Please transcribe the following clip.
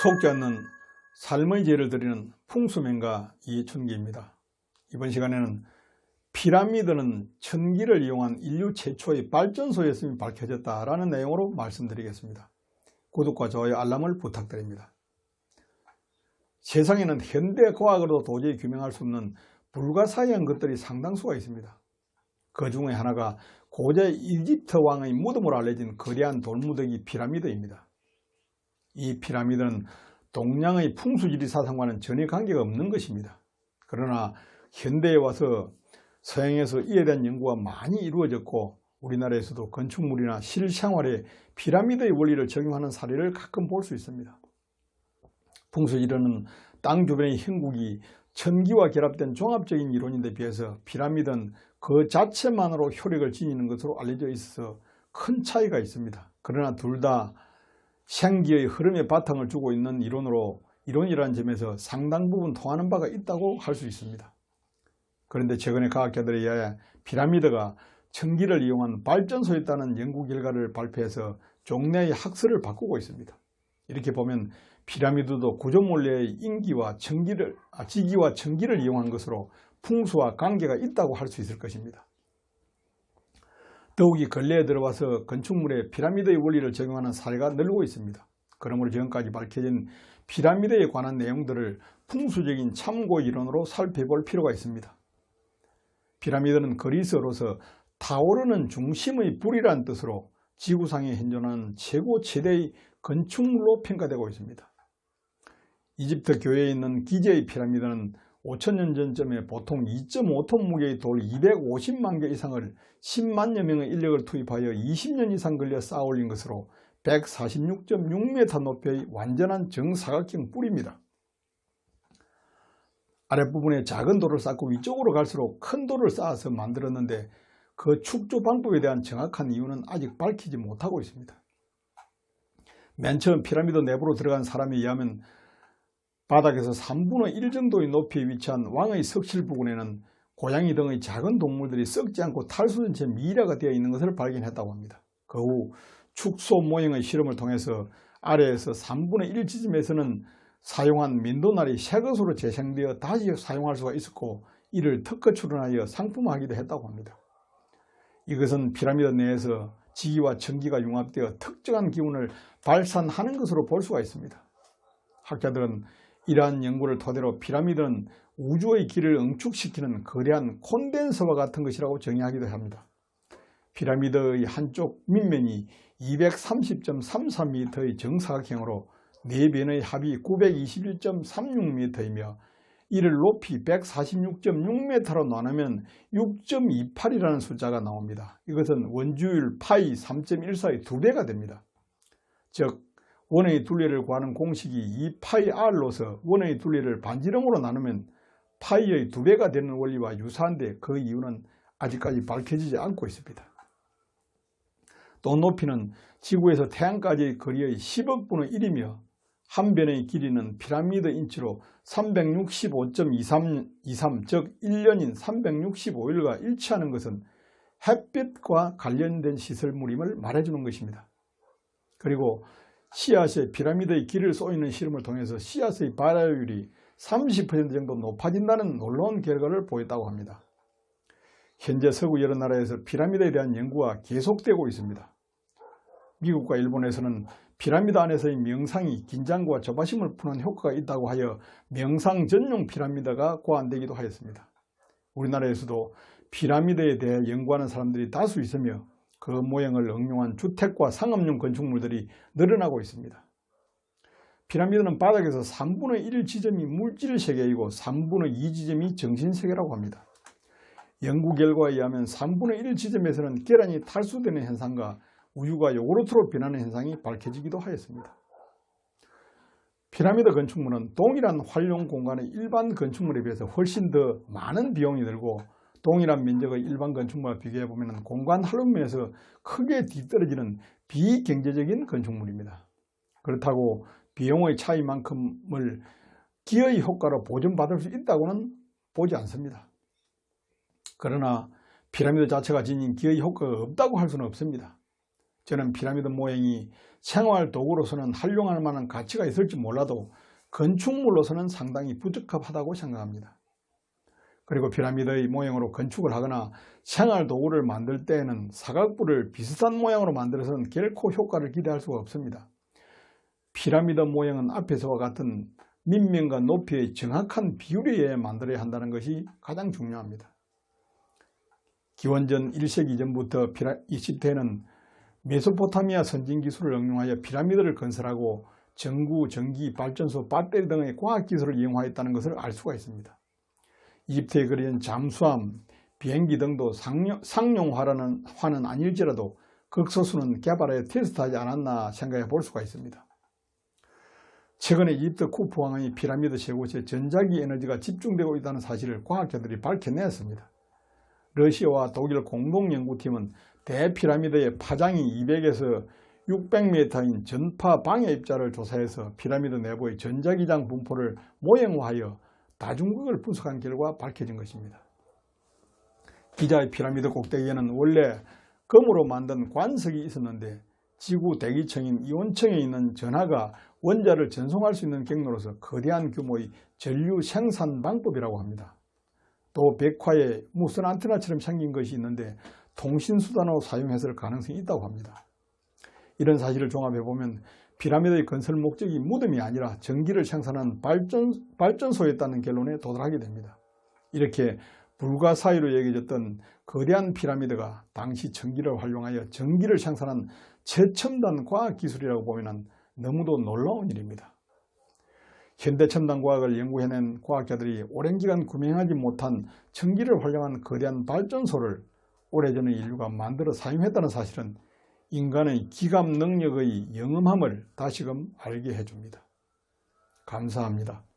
속지 않는 삶의 제를 드리는 풍수명가 이춘기입니다. 이번 시간에는 피라미드는 천기를 이용한 인류 최초의 발전소였음이 밝혀졌다라는 내용으로 말씀드리겠습니다. 구독과 좋아요, 알람을 부탁드립니다. 세상에는 현대 과학으로도 도저히 규명할 수 없는 불가사의한 것들이 상당수가 있습니다. 그 중에 하나가 고대 이집트 왕의 무덤으로 알려진 거대한 돌무더기 피라미드입니다. 이 피라미드는 동양의 풍수지리사상과는 전혀 관계가 없는 것입니다. 그러나 현대에 와서 서양에서 이에 대한 연구가 많이 이루어졌고 우리나라에서도 건축물이나 실생활에 피라미드의 원리를 적용하는 사례를 가끔 볼 수 있습니다. 풍수지리는 땅 주변의 형국이 천기와 결합된 종합적인 이론인데 비해서 피라미드는 그 자체만으로 효력을 지니는 것으로 알려져 있어서 큰 차이가 있습니다. 그러나 둘 다 생기의 흐름에 바탕을 두고 있는 이론이라는 점에서 상당 부분 통하는 바가 있다고 할 수 있습니다. 그런데 최근에 과학자들에 의해 피라미드가 천기를 이용한 발전소였다는 연구 결과를 발표해서 종래의 학설을 바꾸고 있습니다. 이렇게 보면 피라미드도 구조물리의 지기와 천기를 이용한 것으로 풍수와 관계가 있다고 할 수 있을 것입니다. 더욱이 근래에 들어와서 건축물에 피라미드의 원리를 적용하는 사례가 늘고 있습니다. 그러므로 지금까지 밝혀진 피라미드에 관한 내용들을 풍수적인 참고 이론으로 살펴볼 필요가 있습니다. 피라미드는 그리스어로서 타오르는 중심의 불이라는 뜻으로 지구상에 현존하는 최대의 건축물로 평가되고 있습니다. 이집트 교회에 있는 기제의 피라미드는 5천년 전쯤에 보통 2.5톤 무게의 돌 250만 개 이상을 10만여 명의 인력을 투입하여 20년 이상 걸려 쌓아 올린 것으로 146.6m 높이의 완전한 정사각형 뿔입니다. 아랫부분에 작은 돌을 쌓고 위쪽으로 갈수록 큰 돌을 쌓아서 만들었는데 그 축조 방법에 대한 정확한 이유는 아직 밝히지 못하고 있습니다. 맨 처음 피라미드 내부로 들어간 사람에 의하면 바닥에서 3분의 1 정도의 높이에 위치한 왕의 석실 부근에는 고양이 등의 작은 동물들이 썩지 않고 탈수된 채 미라가 되어 있는 것을 발견했다고 합니다. 그 후 축소 모형의 실험을 통해서 아래에서 3분의 1 지점에서는 사용한 민도날이 새것으로 재생되어 다시 사용할 수가 있었고 이를 특허 출원하여 상품화하기도 했다고 합니다. 이것은 피라미드 내에서 지기와 천기가 융합되어 특정한 기운을 발산하는 것으로 볼 수가 있습니다. 학자들은 이러한 연구를 토대로 피라미드는 우주의 길을 응축시키는 거대한 콘덴서와 같은 것이라고 정의하기도 합니다. 피라미드의 한쪽 밑면이 230.33m의 정사각형으로 네 변의 합이 921.36m이며 이를 높이 146.6m로 나누면 6.28이라는 숫자가 나옵니다. 이것은 원주율 파이 3.14의 2배가 됩니다. 즉 원의 둘레를 구하는 공식이 2파이r로서 원의 둘레를 반지름으로 나누면 파이의 2배가 되는 원리와 유사한데 그 이유는 아직까지 밝혀지지 않고 있습니다. 또 높이는 지구에서 태양까지의 거리의 10억 분의 1이며 한 변의 길이는 피라미드 인치로 365.23, 즉 1년인 365일과 일치하는 것은 햇빛과 관련된 시설물임을 말해주는 것입니다. 그리고 씨앗에 피라미드의 길을 쏘이는 실험을 통해서 씨앗의 발화율이 30% 정도 높아진다는 놀라운 결과를 보였다고 합니다. 현재 서구 여러 나라에서 피라미드에 대한 연구가 계속되고 있습니다. 미국과 일본에서는 피라미드 안에서의 명상이 긴장과 조바심을 푸는 효과가 있다고 하여 명상 전용 피라미드가 고안되기도 하였습니다. 우리나라에서도 피라미드에 대해 연구하는 사람들이 다수 있으며 그 모형을 응용한 주택과 상업용 건축물들이 늘어나고 있습니다. 피라미드는 바닥에서 3분의 1 지점이 물질 세계이고 3분의 2 지점이 정신 세계라고 합니다. 연구 결과에 의하면 3분의 1 지점에서는 계란이 탈수되는 현상과 우유가 요구르트로 변하는 현상이 밝혀지기도 하였습니다. 피라미드 건축물은 동일한 활용 공간의 일반 건축물에 비해서 훨씬 더 많은 비용이 들고 동일한 면적의 일반 건축물과 비교해보면 공간 활용면에서 크게 뒤떨어지는 비경제적인 건축물입니다. 그렇다고 비용의 차이만큼을 기여의 효과로 보전받을 수 있다고는 보지 않습니다. 그러나 피라미드 자체가 지닌 기여의 효과가 없다고 할 수는 없습니다. 저는 피라미드 모형이 생활 도구로서는 활용할 만한 가치가 있을지 몰라도 건축물로서는 상당히 부적합하다고 생각합니다. 그리고 피라미드의 모형으로 건축을 하거나 생활 도구를 만들 때에는 사각뿔을 비슷한 모양으로 만들어서는 결코 효과를 기대할 수가 없습니다. 피라미드 모형은 앞에서와 같은 밑면과 높이의 정확한 비율에 의해 만들어야 한다는 것이 가장 중요합니다. 기원전 1세기 전부터 이집트에는 메소포타미아 선진 기술을 응용하여 피라미드를 건설하고 전구, 전기, 발전소, 배터리 등의 과학기술을 이용하였다는 것을 알 수가 있습니다. 이집트에 그려진 잠수함, 비행기 등도 상용화는 아닐지라도 극소수는 개발하여 테스트하지 않았나 생각해 볼 수가 있습니다. 최근에 이집트 쿠프 왕의 피라미드 세 곳에 전자기 에너지가 집중되고 있다는 사실을 과학자들이 밝혀냈습니다. 러시아와 독일 공동연구팀은 대피라미드의 파장이 200에서 600m인 전파 방해 입자를 조사해서 피라미드 내부의 전자기장 분포를 모형화하여 다중극을 분석한 결과 밝혀진 것입니다. 기자의 피라미드 꼭대기에는 원래 금으로 만든 관석이 있었는데 지구 대기층인 이온층에 있는 전하가 원자를 전송할 수 있는 경로로서 거대한 규모의 전류 생산 방법이라고 합니다. 또 백화에 무선 안테나처럼 생긴 것이 있는데 통신수단으로 사용했을 가능성이 있다고 합니다. 이런 사실을 종합해보면 피라미드의 건설 목적이 무덤이 아니라 전기를 생산하는 발전소였다는 결론에 도달하게 됩니다. 이렇게 불가사의로 여겨졌던 거대한 피라미드가 당시 전기를 활용하여 전기를 생산한 최첨단 과학기술이라고 보면 너무도 놀라운 일입니다. 현대첨단 과학을 연구해낸 과학자들이 오랜 기간 구명하지 못한 전기를 활용한 거대한 발전소를 오래전에 인류가 만들어 사용했다는 사실은 인간의 기감 능력의 영험함을 다시금 알게 해줍니다. 감사합니다.